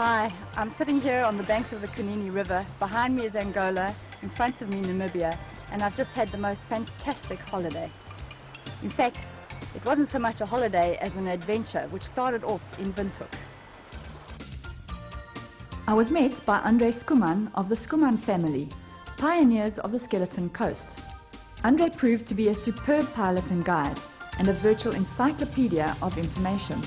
Hi, I'm sitting here on the banks of the Kunini River. Behind me is Angola, in front of me Namibia, and I've just had the most fantastic holiday. In fact, it wasn't so much a holiday as an adventure, which started off in Windhoek. I was met by Andre Schoeman of the Schoeman family, pioneers of the Skeleton Coast. Andre proved to be a superb pilot and guide, and a virtual encyclopedia of information.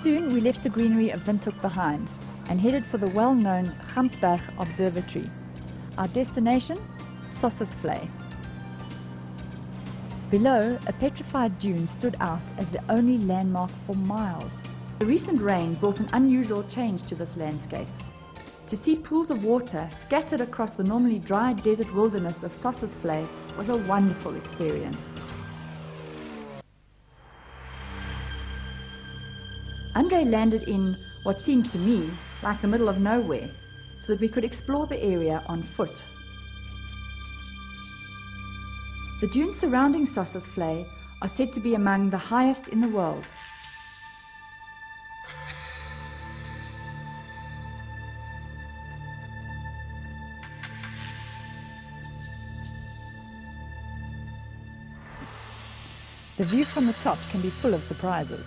Soon we left the greenery of Windhoek behind and headed for the well-known Gamsberg Observatory. Our destination, Sossusvlei. Below, a petrified dune stood out as the only landmark for miles. The recent rain brought an unusual change to this landscape. To see pools of water scattered across the normally dry desert wilderness of Sossusvlei was a wonderful experience. Andre landed in what seemed to me like the middle of nowhere, so that we could explore the area on foot. The dunes surrounding Sossusvlei are said to be among the highest in the world. The view from the top can be full of surprises.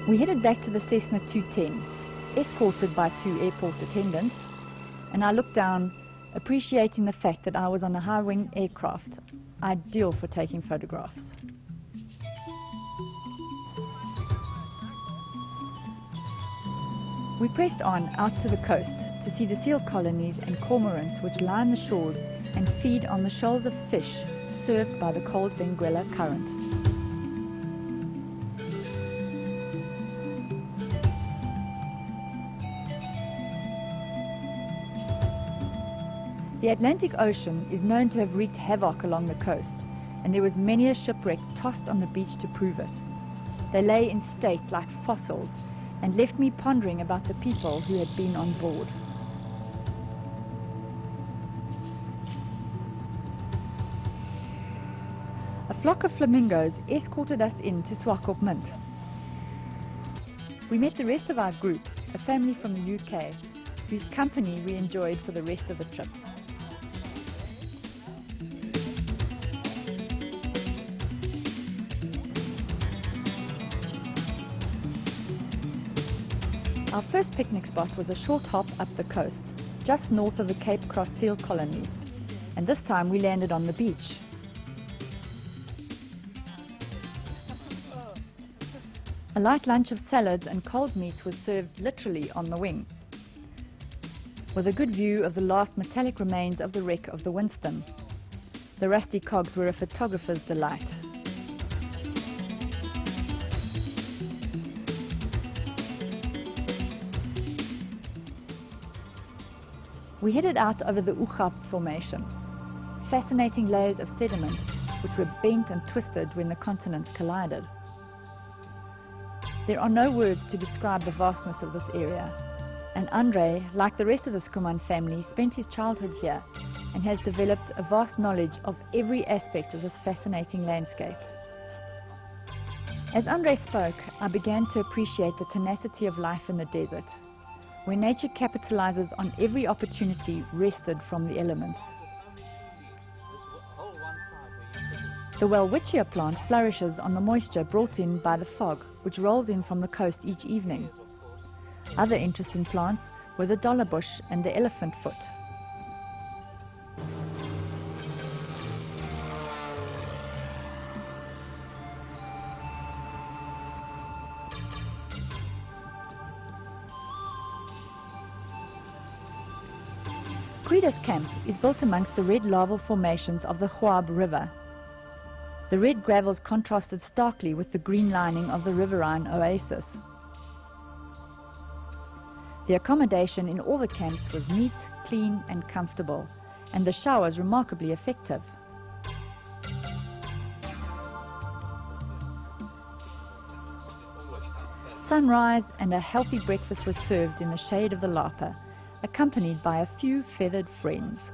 We headed back to the Cessna 210, escorted by 2 airport attendants, and I looked down, appreciating the fact that I was on a high-wing aircraft, ideal for taking photographs. We pressed on out to the coast to see the seal colonies and cormorants which line the shores and feed on the shoals of fish served by the cold Benguela current. The Atlantic Ocean is known to have wreaked havoc along the coast, and there was many a shipwreck tossed on the beach to prove it. They lay in state like fossils and left me pondering about the people who had been on board. A flock of flamingos escorted us in to Swakopmund. We met the rest of our group, a family from the UK, whose company we enjoyed for the rest of the trip. Our first picnic spot was a short hop up the coast, just north of the Cape Cross seal colony, and this time we landed on the beach. A light lunch of salads and cold meats was served literally on the wing, with a good view of the last metallic remains of the wreck of the Winston. The rusty cogs were a photographer's delight. We headed out over the Oegap Formation, fascinating layers of sediment which were bent and twisted when the continents collided. There are no words to describe the vastness of this area, and Andre, like the rest of the Schoeman family, spent his childhood here and has developed a vast knowledge of every aspect of this fascinating landscape. As Andre spoke, I began to appreciate the tenacity of life in the desert, where nature capitalizes on every opportunity wrested from the elements. The welwitschia plant flourishes on the moisture brought in by the fog, which rolls in from the coast each evening. Other interesting plants were the dollar bush and the elephant foot. Credas Camp is built amongst the red lava formations of the Huab River. The red gravels contrasted starkly with the green lining of the riverine oasis. The accommodation in all the camps was neat, clean and comfortable, and the showers remarkably effective. sunrise and a healthy breakfast was served in the shade of the lapa, accompanied by a few feathered friends.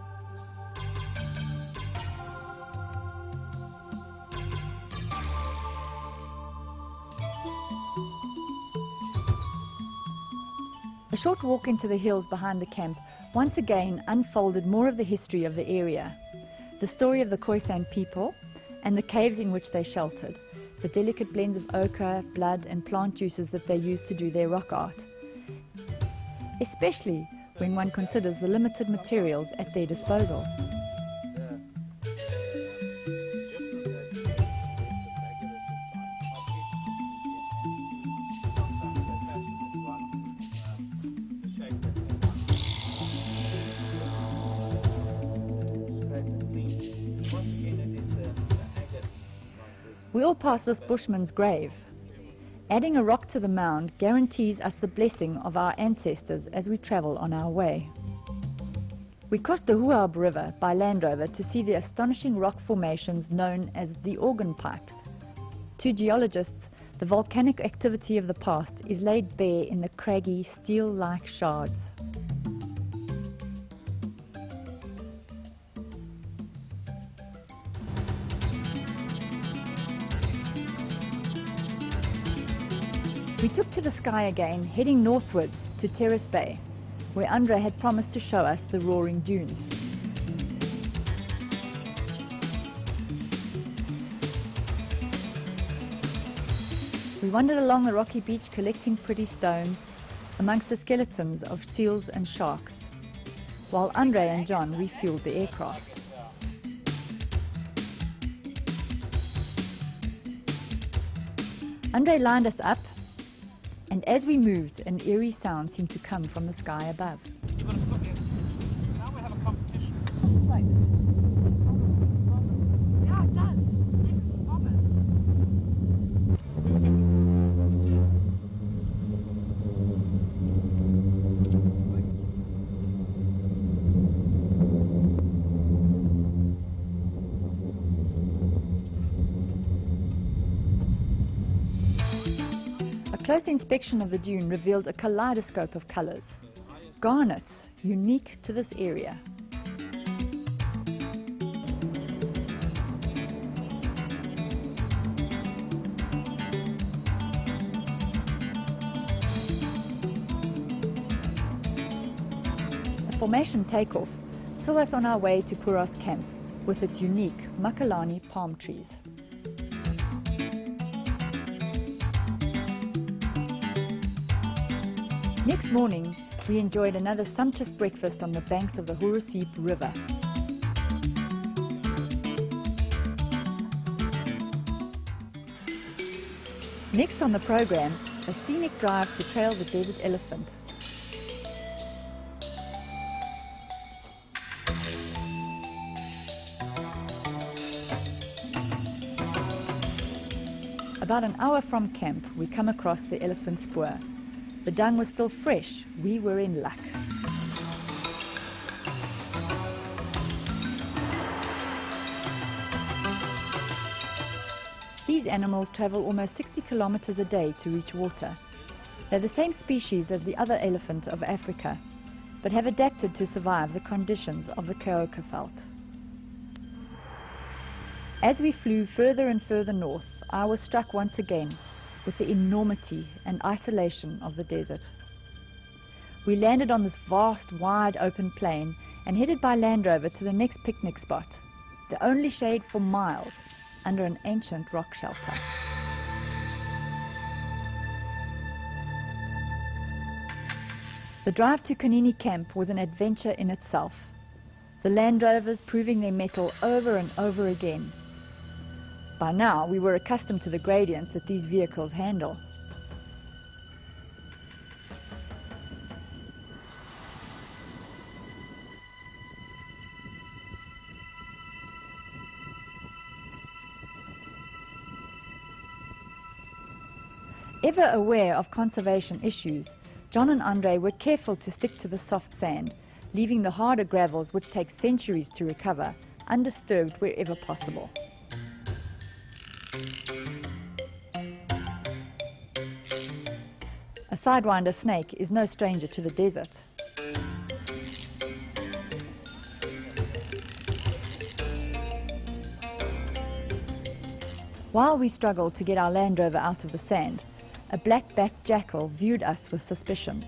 A short walk into the hills behind the camp once again unfolded more of the history of the area, the story of the Khoisan people and the caves in which they sheltered, the delicate blends of ochre, blood and plant juices that they used to do their rock art, especially when one considers the limited materials at their disposal. We all pass this bushman's grave. Adding a rock to the mound guarantees us the blessing of our ancestors as we travel on our way. We crossed the Huab River by Land Rover to see the astonishing rock formations known as the organ pipes. To geologists, the volcanic activity of the past is laid bare in the craggy, steel-like shards. We took to the sky again, heading northwards to Terrace Bay, where Andre had promised to show us the roaring dunes. We wandered along the rocky beach collecting pretty stones amongst the skeletons of seals and sharks, while Andre and John refueled the aircraft. Andre lined us up, and as we moved, an eerie sound seemed to come from the sky above. Now we have a competition. It's just like... Yeah, it does. It's different bombers. A close inspection of the dune revealed a kaleidoscope of colors. Garnets, unique to this area. A formation takeoff saw us on our way to Puros Camp with its unique Makalani palm trees. Next morning, we enjoyed another sumptuous breakfast on the banks of the Hurusip River. Next on the program, a scenic drive to trail the desert elephant. About an hour from camp, we come across the elephant spoor. The dung was still fresh. We were in luck. These animals travel almost 60 kilometers a day to reach water. They're the same species as the other elephant of Africa, but have adapted to survive the conditions of the Keuka veld. As we flew further and further north, I was struck once again with the enormity and isolation of the desert. We landed on this vast, wide open plain and headed by Land Rover to the next picnic spot, the only shade for miles under an ancient rock shelter. The drive to Kanini Camp was an adventure in itself, the Land Rovers proving their mettle over and over again. By now, we were accustomed to the gradients that these vehicles handle. Ever aware of conservation issues, John and Andre were careful to stick to the soft sand, leaving the harder gravels, which take centuries to recover, undisturbed wherever possible. sidewinder snake is no stranger to the desert. While we struggled to get our Land Rover out of the sand, a black-backed jackal viewed us with suspicion.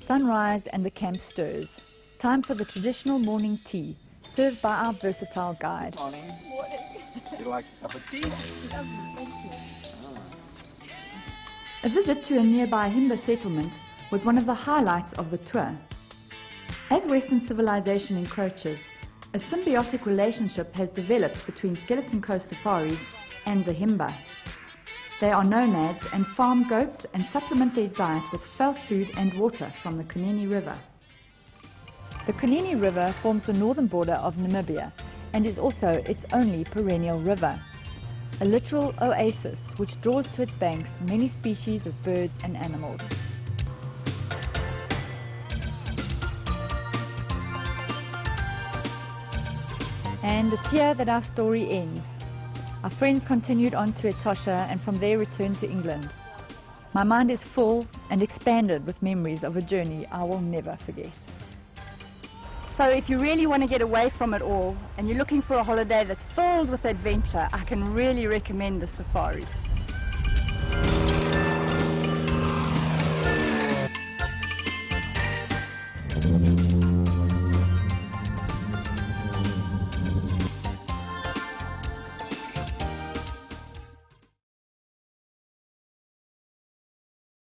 Sunrise and the camp stirs. Time for the traditional morning tea, served by our versatile guide. Morning. You like a cup of tea? A visit to a nearby Himba settlement was one of the highlights of the tour. As Western civilization encroaches, a symbiotic relationship has developed between Skeleton Coast safaris and the Himba. They are nomads and farm goats and supplement their diet with veld food and water from the Kunene River. The Kunene River forms the northern border of Namibia and is also its only perennial river, a literal oasis which draws to its banks many species of birds and animals. And it's here that our story ends. Our friends continued on to Etosha and from there returned to England. My mind is full and expanded with memories of a journey I will never forget. So if you really want to get away from it all and you're looking for a holiday that's filled with adventure, I can really recommend the safari.